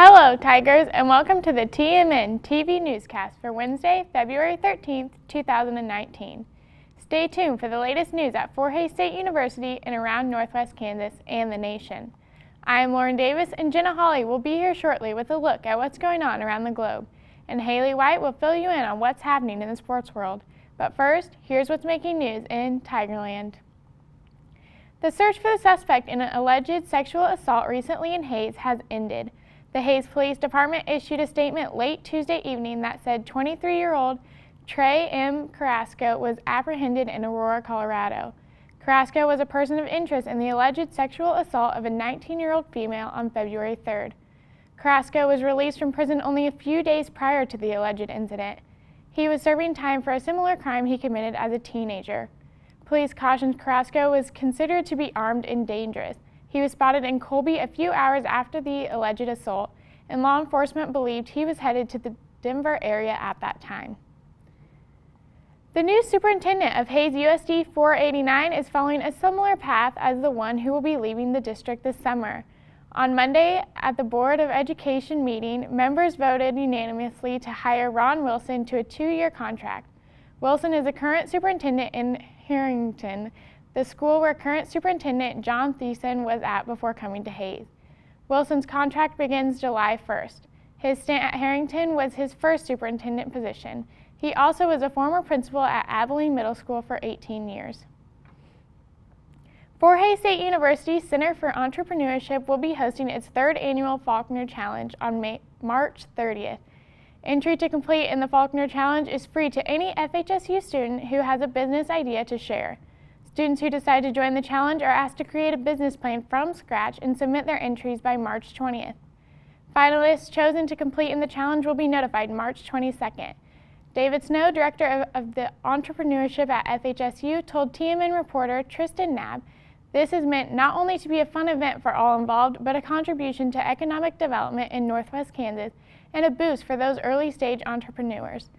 Hello, Tigers, and welcome to the TMNtv Newscast for Wednesday, February 13th, 2019. Stay tuned for the latest news at Fort Hays State University and around Northwest Kansas and the nation. I am Lauren Davis, and Jenna Hawley will be here shortly with a look at what's going on around the globe. And Haley White will fill you in on what's happening in the sports world. But first, here's what's making news in Tigerland. The search for the suspect in an alleged sexual assault recently in Hays has ended. The Hays Police Department issued a statement late Tuesday evening that said 23-year-old Trey M. Carrasco was apprehended in Aurora, Colorado. Carrasco was a person of interest in the alleged sexual assault of a 19-year-old female on February 3rd. Carrasco was released from prison only a few days prior to the alleged incident. He was serving time for a similar crime he committed as a teenager. Police cautioned Carrasco was considered to be armed and dangerous. He was spotted in Colby a few hours after the alleged assault, and law enforcement believed he was headed to the Denver area at that time. The new superintendent of Hays USD 489 is following a similar path as the one who will be leaving the district this summer. On Monday, at the Board of Education meeting, members voted unanimously to hire Ron Wilson to a 2-year contract. Wilson is a current superintendent in Harrington, the school where current superintendent John Thiessen was at before coming to Hays. Wilson's contract begins July 1st. His stint at Harrington was his first superintendent position. He also was a former principal at Abilene Middle School for 18 years. Fort Hays State University Center for Entrepreneurship will be hosting its 3rd annual Faulkner Challenge on March 30th. Entry to complete in the Faulkner Challenge is free to any FHSU student who has a business idea to share. Students who decide to join the challenge are asked to create a business plan from scratch and submit their entries by March 20th. Finalists chosen to complete in the challenge will be notified March 22nd. David Snow, director of the entrepreneurship at FHSU, told TMN reporter Tristan Knabb, "This is meant not only to be a fun event for all involved, but a contribution to economic development in Northwest Kansas and a boost for those early-stage entrepreneurs."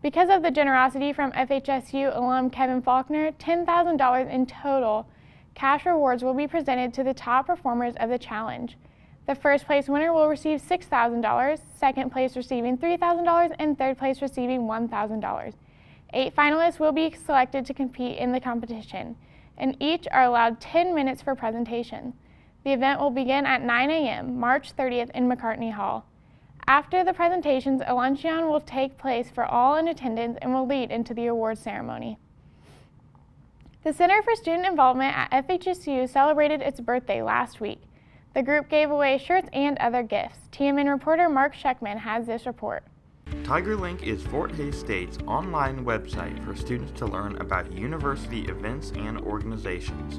Because of the generosity from FHSU alum Kevin Faulkner, $10,000 in total cash rewards will be presented to the top performers of the challenge. The first place winner will receive $6,000, second place receiving $3,000, and third place receiving $1,000. 8 finalists will be selected to compete in the competition, and each are allowed 10 minutes for presentation. The event will begin at 9 a.m. March 30th in McCartney Hall. After the presentations, a luncheon will take place for all in attendance and will lead into the awards ceremony. The Center for Student Involvement at FHSU celebrated its birthday last week. The group gave away shirts and other gifts. TMN reporter Mark Scheckman has this report. TigerLink is Fort Hays State's online website for students to learn about university events and organizations.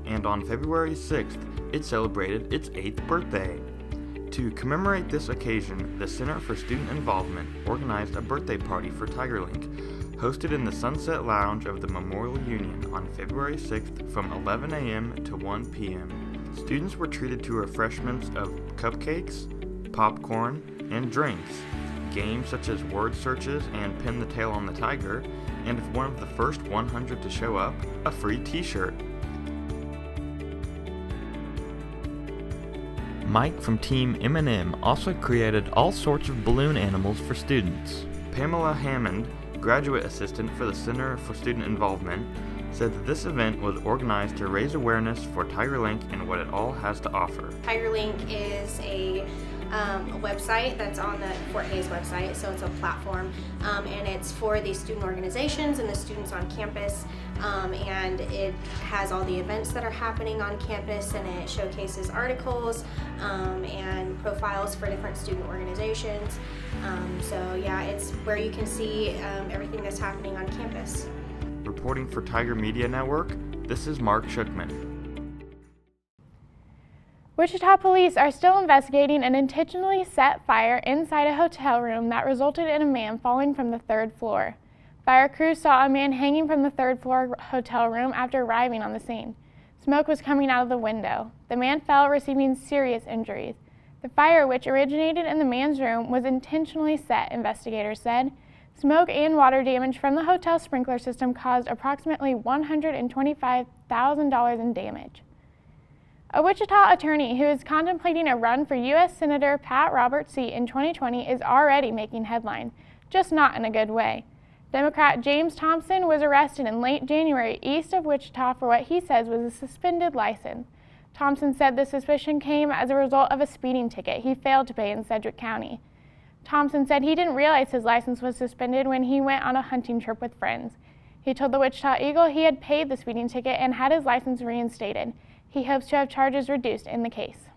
And on February 6th, it celebrated its 8th birthday. To commemorate this occasion, the Center for Student Involvement organized a birthday party for TigerLink, hosted in the Sunset Lounge of the Memorial Union on February 6th from 11 a.m. to 1 p.m. Students were treated to refreshments of cupcakes, popcorn, and drinks, games such as word searches and pin the tail on the tiger, and if one of the first 100 to show up, a free t-shirt. Mike from Team M&M also created all sorts of balloon animals for students. Pamela Hammond, graduate assistant for the Center for Student Involvement, said that this event was organized to raise awareness for TigerLink and what it all has to offer. TigerLink is a website that's on the Fort Hays website, so it's a platform, and it's for the student organizations and the students on campus, and it has all the events that are happening on campus, and it showcases articles and profiles for different student organizations. So yeah, it's where you can see everything that's happening on campus. Reporting for Tiger Media Network, this is Mark Schuckman. Wichita police are still investigating an intentionally set fire inside a hotel room that resulted in a man falling from the 3rd floor. Fire crews saw a man hanging from the 3rd floor hotel room after arriving on the scene. Smoke was coming out of the window. The man fell, receiving serious injuries. The fire, which originated in the man's room, was intentionally set, investigators said. Smoke and water damage from the hotel sprinkler system caused approximately $125,000 in damage. A Wichita attorney who is contemplating a run for U.S. Senator Pat Roberts' seat in 2020 is already making headlines, just not in a good way. Democrat James Thompson was arrested in late January east of Wichita for what he says was a suspended license. Thompson said the suspicion came as a result of a speeding ticket he failed to pay in Sedgwick County. Thompson said he didn't realize his license was suspended when he went on a hunting trip with friends. He told the Wichita Eagle he had paid the speeding ticket and had his license reinstated. He hopes to have charges reduced in the case.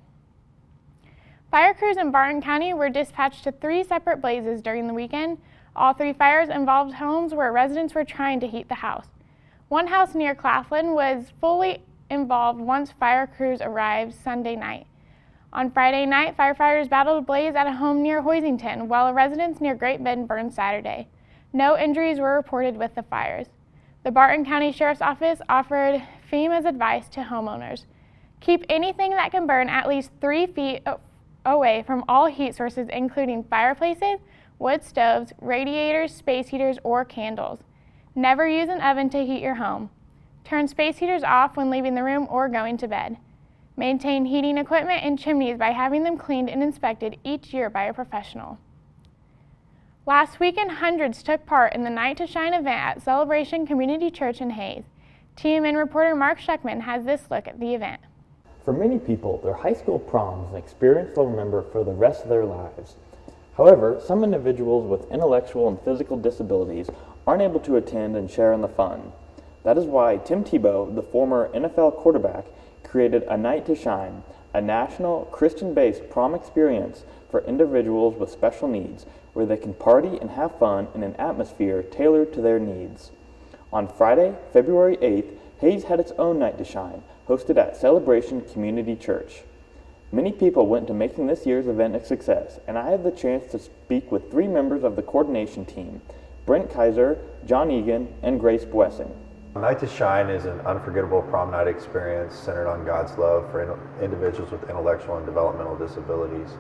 Fire crews in Barton County were dispatched to 3 separate blazes during the weekend. All 3 fires involved homes where residents were trying to heat the house. One house near Claflin was fully involved once fire crews arrived Sunday night. On Friday night, firefighters battled a blaze at a home near Hoisington, while residents near Great Bend burned Saturday. No injuries were reported with the fires. The Barton County Sheriff's Office offered FEMA's advice to homeowners. Keep anything that can burn at least 3 feet away from all heat sources, including fireplaces, wood stoves, radiators, space heaters, or candles. Never use an oven to heat your home. Turn space heaters off when leaving the room or going to bed. Maintain heating equipment and chimneys by having them cleaned and inspected each year by a professional. Last weekend, hundreds took part in the Night to Shine event at Celebration Community Church in Hayes. TMN reporter Mark Scheckman has this look at the event. For many people, their high school prom is an experience they'll remember for the rest of their lives. However, some individuals with intellectual and physical disabilities aren't able to attend and share in the fun. That is why Tim Tebow, the former NFL quarterback, created A Night to Shine, a national Christian-based prom experience for individuals with special needs, where they can party and have fun in an atmosphere tailored to their needs. On Friday, February 8th, Hayes had its own Night to Shine, hosted at Celebration Community Church. Many people went to making this year's event a success, and I had the chance to speak with 3 members of the coordination team, Brent Kaiser, John Egan, and Grace Blessing. Night to Shine is an unforgettable prom night experience centered on God's love for individuals with intellectual and developmental disabilities.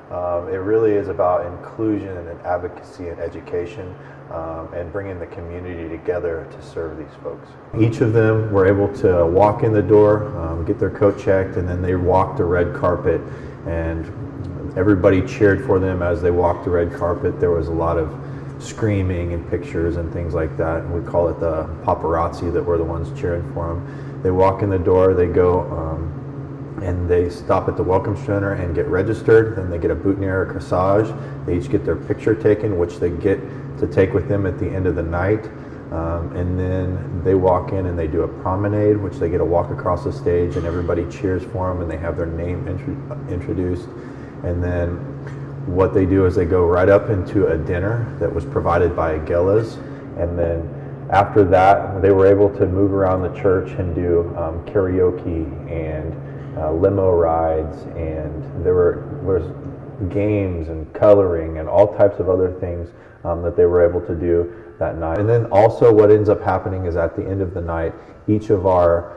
It really is about inclusion and advocacy and education and bringing the community together to serve these folks. Each of them were able to walk in the door, get their coat checked, and then they walked the red carpet, and everybody cheered for them as they walked the red carpet. There was a lot of screaming and pictures and things like that, and we call it the paparazzi that were the ones cheering for them. They walk in the door, they go and they stop at the Welcome Center and get registered. Then they get a boutonniere corsage. They each get their picture taken, which they get to take with them at the end of the night. And then they walk in and they do a promenade, which they get to walk across the stage, and everybody cheers for them and they have their name introduced. And then what they do is they go right up into a dinner that was provided by Aguilas, and then after that they were able to move around the church and do karaoke and limo rides, and there was games and coloring and all types of other things that they were able to do that night. And then also what ends up happening is at the end of the night, each of our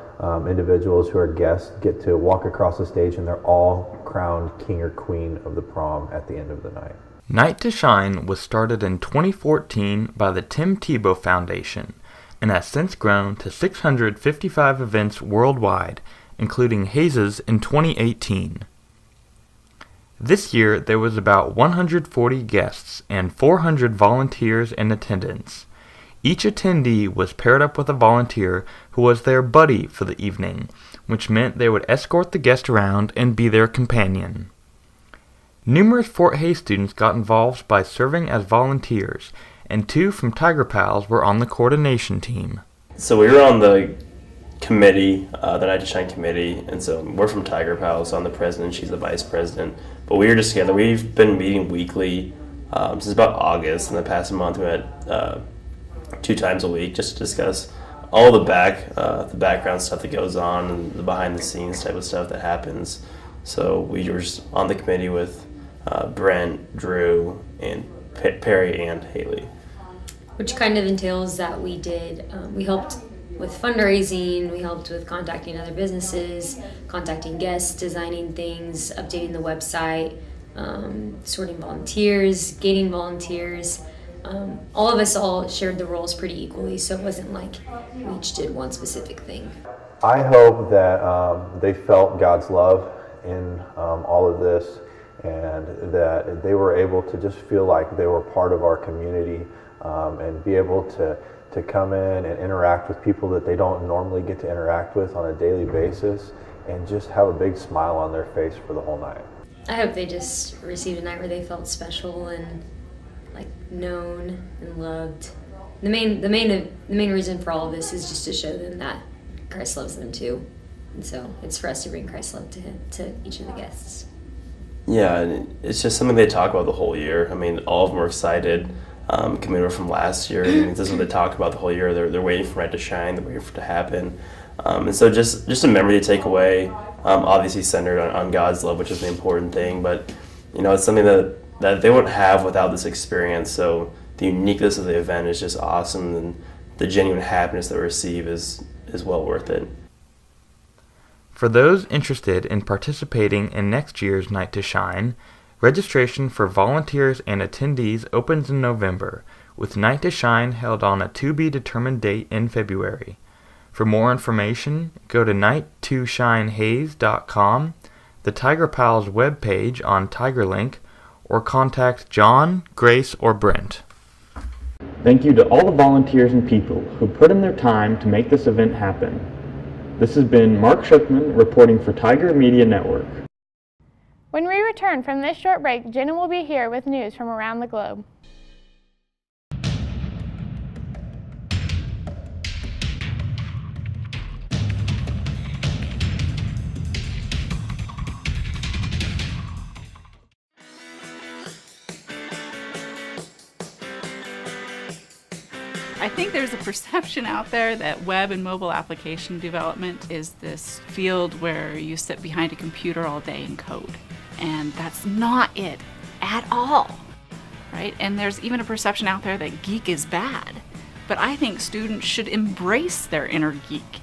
individuals who are guests get to walk across the stage, and they're all crowned king or queen of the prom at the end of the night. Night to Shine was started in 2014 by the Tim Tebow Foundation and has since grown to 655 events worldwide, including Hayes's in 2018. This year there was about 140 guests and 400 volunteers in attendance. Each attendee was paired up with a volunteer who was their buddy for the evening, which meant they would escort the guest around and be their companion. Numerous Fort Hays students got involved by serving as volunteers, and 2 from Tiger Pals were on the coordination team. So we were on the committee, the Night to Shine committee, and so we're from Tiger Pals. I'm the president, she's the vice president. But we were just together. We've been meeting weekly since about August. In the past month, we met 2 times a week just to discuss all the background stuff that goes on and the behind the scenes type of stuff that happens. So we were just on the committee with Brent, Drew, and Perry and Haley. Which kind of entails that we helped with fundraising, we helped with contacting other businesses, contacting guests, designing things, updating the website, sorting volunteers, gating volunteers. All of us all shared the roles pretty equally, so it wasn't like we each did one specific thing. I hope that they felt God's love in all of this, and that they were able to just feel like they were part of our community, and be able to come in and interact with people that they don't normally get to interact with on a daily basis, and just have a big smile on their face for the whole night. I hope they just received a night where they felt special and like known and loved. The main reason for all of this is just to show them that Christ loves them too, and so it's for us to bring Christ's love to each of the guests. Yeah, and it's just something they talk about the whole year. I mean, all of them are excited. Coming over from last year, I mean, this is what they talk about the whole year. They're waiting for it to shine. They're waiting for it to happen. And so just a memory to take away. Obviously centered on God's love, which is the important thing. But it's something that they wouldn't have without this experience. So the uniqueness of the event is just awesome, and the genuine happiness that we receive is well worth it. For those interested in participating in next year's Night to Shine, registration for volunteers and attendees opens in November, with Night to Shine held on a to-be-determined date in February. For more information, go to night2shinehaze.com, the Tiger Pals webpage on TigerLink, or contact John, Grace, or Brent. Thank you to all the volunteers and people who put in their time to make this event happen. This has been Mark Shookman reporting for Tiger Media Network. When we return from this short break, Jenna will be here with news from around the globe. I think there's a perception out there that web and mobile application development is this field where you sit behind a computer all day and code. And that's not it at all, right? And there's even a perception out there that geek is bad. But I think students should embrace their inner geek.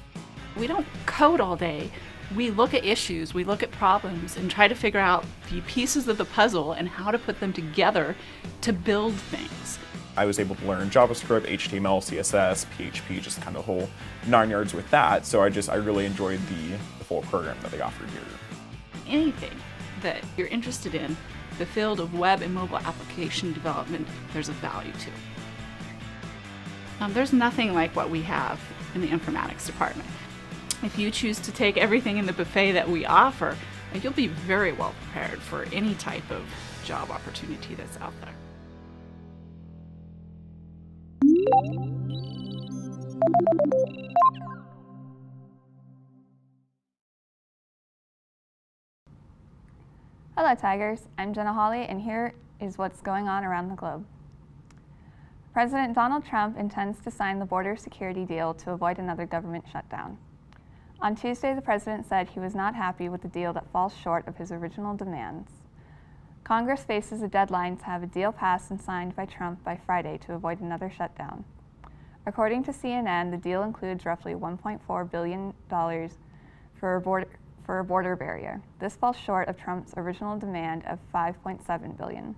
We don't code all day. We look at issues, we look at problems, and try to figure out the pieces of the puzzle and how to put them together to build things. I was able to learn JavaScript, HTML, CSS, PHP, just kind of the whole 9 yards with that. So I really enjoyed the full program that they offered here. Anything that you're interested in, the field of web and mobile application development, there's a value to. There's nothing like what we have in the informatics department. If you choose to take everything in the buffet that we offer, you'll be very well prepared for any type of job opportunity that's out there. Hello Tigers, I'm Jenna Hawley, and here is what's going on around the globe. President Donald Trump intends to sign the border security deal to avoid another government shutdown. On Tuesday, the president said he was not happy with the deal that falls short of his original demands. Congress faces a deadline to have a deal passed and signed by Trump by Friday to avoid another shutdown. According to CNN, the deal includes roughly $1.4 billion for a border barrier. This falls short of Trump's original demand of $5.7 billion.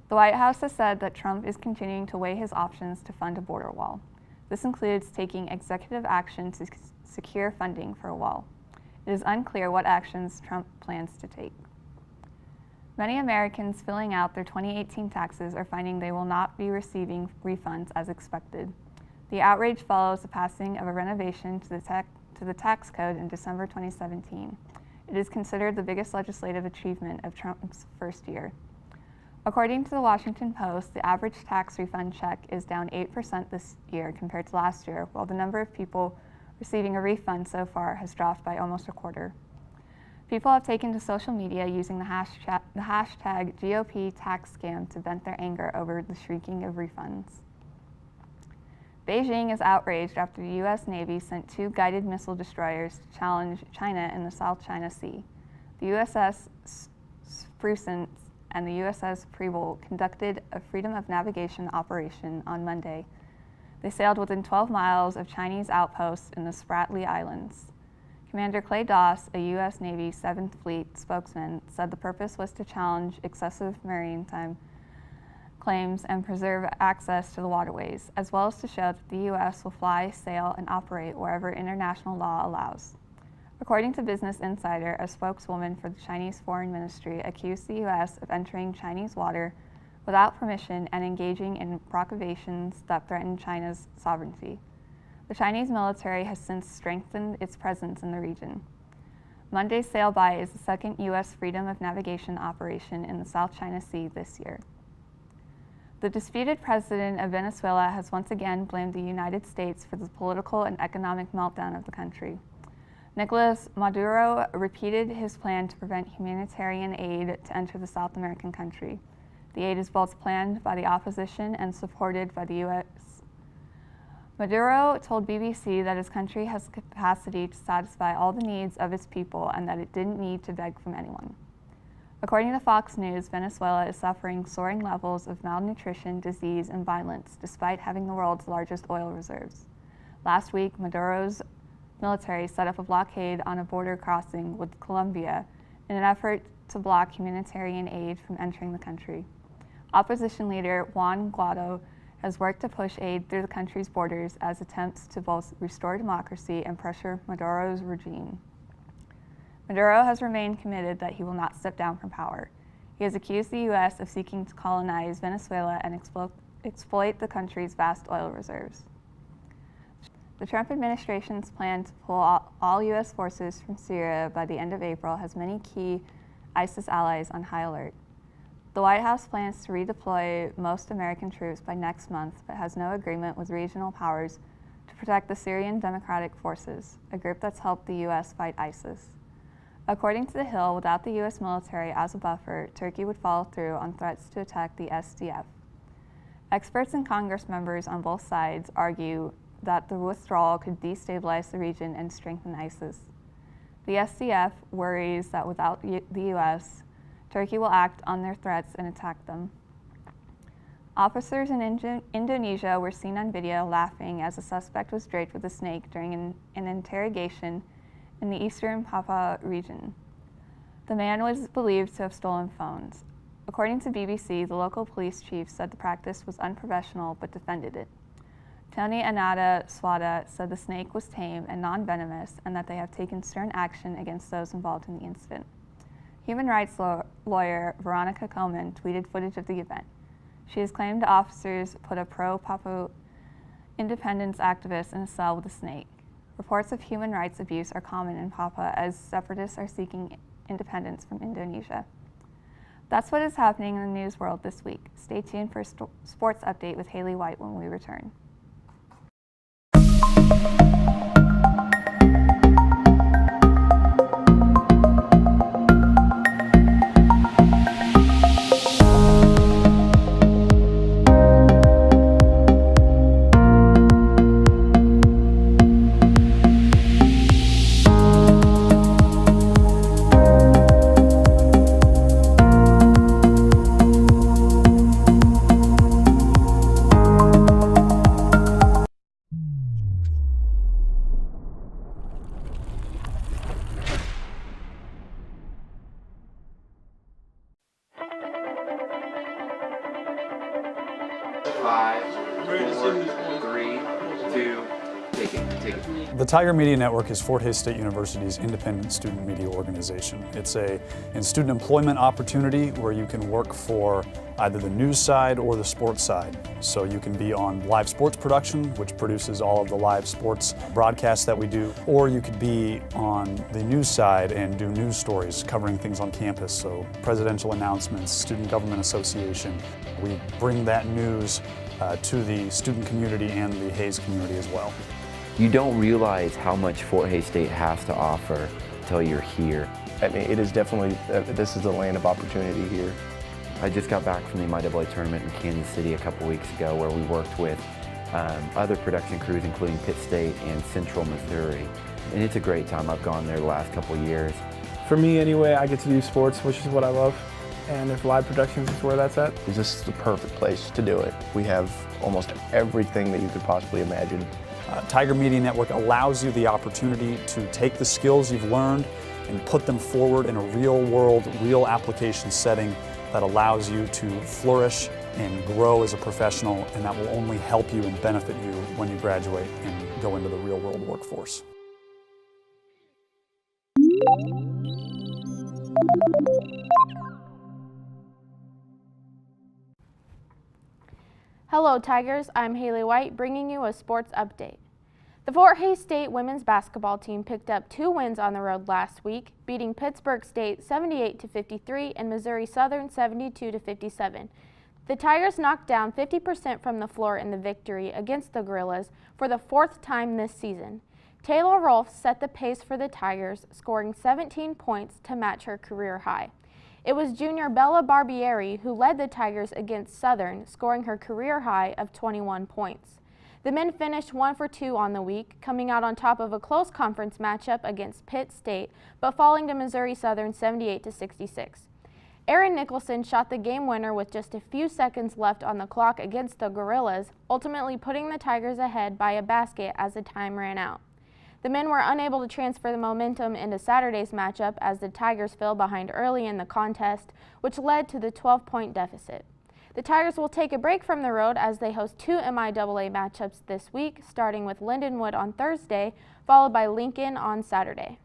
The White House has said that Trump is continuing to weigh his options to fund a border wall. This includes taking executive action to secure funding for a wall. It is unclear what actions Trump plans to take. Many Americans filling out their 2018 taxes are finding they will not be receiving refunds as expected. The outrage follows the passing of a renovation to the tax code in December 2017. It is considered the biggest legislative achievement of Trump's first year. According to the Washington Post, the average tax refund check is down 8% this year compared to last year, while the number of people receiving a refund so far has dropped by almost a quarter. People have taken to social media using the hashtag GOP tax scam to vent their anger over the shrinking of refunds. Beijing is outraged after the U.S. Navy sent 2 guided missile destroyers to challenge China in the South China Sea. The USS Sprucent and the USS Preble conducted a freedom of navigation operation on Monday. They sailed within 12 miles of Chinese outposts in the Spratly Islands. Commander Clay Doss, a U.S. Navy 7th Fleet spokesman, said the purpose was to challenge excessive maritime claims and preserve access to the waterways, as well as to show that the U.S. will fly, sail, and operate wherever international law allows. According to Business Insider, a spokeswoman for the Chinese Foreign Ministry accused the U.S. of entering Chinese water without permission and engaging in provocations that threaten China's sovereignty. The Chinese military has since strengthened its presence in the region. Monday's sail-by is the second U.S. freedom of navigation operation in the South China Sea this year. The disputed president of Venezuela has once again blamed the United States for the political and economic meltdown of the country. Nicolas Maduro repeated his plan to prevent humanitarian aid to enter the South American country. The aid is both planned by the opposition and supported by the U.S. Maduro told BBC that his country has the capacity to satisfy all the needs of its people and that it didn't need to beg from anyone. According to Fox News, Venezuela is suffering soaring levels of malnutrition, disease, and violence, despite having the world's largest oil reserves. Last week, Maduro's military set up a blockade on a border crossing with Colombia in an effort to block humanitarian aid from entering the country. Opposition leader Juan Guaido has worked to push aid through the country's borders as attempts to both restore democracy and pressure Maduro's regime. Maduro has remained committed that he will not step down from power. He has accused the U.S. of seeking to colonize Venezuela and exploit the country's vast oil reserves. The Trump administration's plan to pull all U.S. forces from Syria by the end of April has many key ISIS allies on high alert. The White House plans to redeploy most American troops by next month, but has no agreement with regional powers to protect the Syrian Democratic Forces, a group that's helped the U.S. fight ISIS. According to The Hill, without the U.S. military as a buffer, Turkey would follow through on threats to attack the SDF. Experts and Congress members on both sides argue that the withdrawal could destabilize the region and strengthen ISIS. The SDF worries that without the U.S., Turkey will act on their threats and attack them. Officers in Indonesia were seen on video laughing as a suspect was draped with a snake during an interrogation in the eastern Papua region. The man was believed to have stolen phones. According to BBC, the local police chief said the practice was unprofessional but defended it. Tony Anada Swada said the snake was tame and non-venomous and that they have taken stern action against those involved in the incident. Human rights lawyer Veronica Coleman tweeted footage of the event. She has claimed officers put a pro-Papua independence activist in a cell with a snake. Reports of human rights abuse are common in Papua as separatists are seeking independence from Indonesia. That's what is happening in the news world this week. Stay tuned for a sports update with Haley White when we return. The Tiger Media Network is Fort Hays State University's independent student media organization. It's a student employment opportunity where you can work for either the news side or the sports side. So you can be on live sports production, which produces all of the live sports broadcasts that we do, or you could be on the news side and do news stories covering things on campus, so presidential announcements, student government association. We bring that news to the student community and the Hays community as well. You don't realize how much Fort Hays State has to offer until you're here. I mean, it is definitely, this is a land of opportunity here. I just got back from the MIAA tournament in Kansas City a couple weeks ago where we worked with other production crews, including Pitt State and Central Missouri. And it's a great time. I've gone there the last couple of years. For me anyway, I get to do sports, which is what I love. And if live productions is where that's at, this is the perfect place to do it. We have almost everything that you could possibly imagine. Tiger Media Network allows you the opportunity to take the skills you've learned and put them forward in a real world, real application setting that allows you to flourish and grow as a professional, and that will only help you and benefit you when you graduate and go into the real world workforce. Hello Tigers, I'm Haley White bringing you a sports update. The Fort Hays State women's basketball team picked up 2 wins on the road last week, beating Pittsburgh State 78-53 and Missouri Southern 72-57. The Tigers knocked down 50% from the floor in the victory against the Gorillas for the 4th time this season. Taylor Rolfe set the pace for the Tigers, scoring 17 points to match her career high. It was junior Bella Barbieri who led the Tigers against Southern, scoring her career high of 21 points. The men finished 1 for 2 on the week, coming out on top of a close conference matchup against Pitt State, but falling to Missouri Southern 78-66. Erin Nicholson shot the game winner with just a few seconds left on the clock against the Gorillas, ultimately putting the Tigers ahead by a basket as the time ran out. The men were unable to transfer the momentum into Saturday's matchup as the Tigers fell behind early in the contest, which led to the 12-point deficit. The Tigers will take a break from the road as they host 2 MIAA matchups this week, starting with Lindenwood on Thursday, followed by Lincoln on Saturday.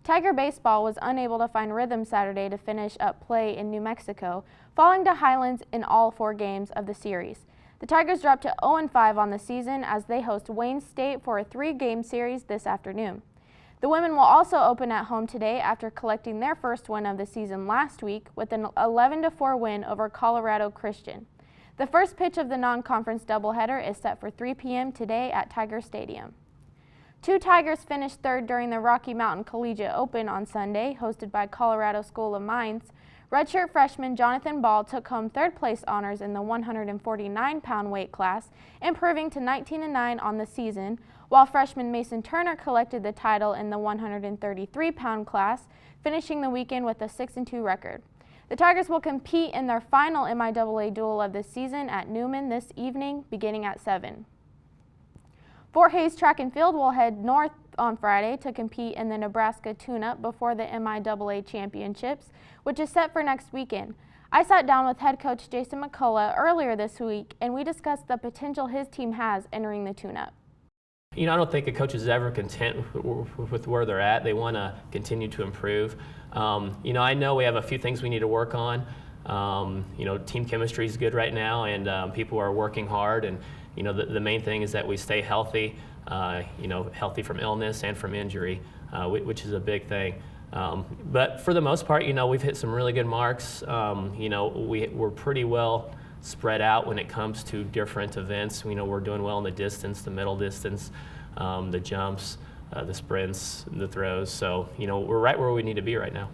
Tiger baseball was unable to find rhythm Saturday to finish up play in New Mexico, falling to Highlands in all 4 games of the series. The Tigers dropped to 0-5 on the season as they host Wayne State for a 3-game series this afternoon. The women will also open at home today after collecting their first win of the season last week with an 11-4 win over Colorado Christian. The first pitch of the non-conference doubleheader is set for 3 p.m. today at Tiger Stadium. 2 Tigers finished 3rd during the Rocky Mountain Collegiate Open on Sunday, hosted by Colorado School of Mines. Redshirt freshman Jonathan Ball took home 3rd place honors in the 149-pound weight class, improving to 19-9 on the season, while freshman Mason Turner collected the title in the 133-pound class, finishing the weekend with a 6-2 record. The Tigers will compete in their final MIAA duel of the season at Newman this evening, beginning at 7. Fort Hays Track and Field will head north on Friday to compete in the Nebraska Tune-Up before the MIAA Championships, which is set for next weekend. I sat down with head coach Jason McCullough earlier this week, and we discussed the potential his team has entering the Tune-Up. I don't think a coach is ever content with where they're at. They want to continue to improve. I know we have a few things we need to work on. Team chemistry is good right now, and people are working hard. And the main thing is that we stay healthy. Healthy from illness and from injury, which is a big thing. But for the most part, we've hit some really good marks. We're pretty well spread out when it comes to different events. We're doing well in the distance, the middle distance, the jumps, the sprints, the throws. So, we're right where we need to be right now.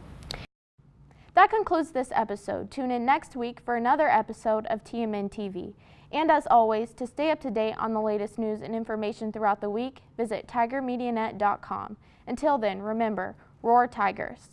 That concludes this episode. Tune in next week for another episode of TMNtv. And as always, to stay up to date on the latest news and information throughout the week, visit tigermedianet.com. Until then, remember, roar Tigers.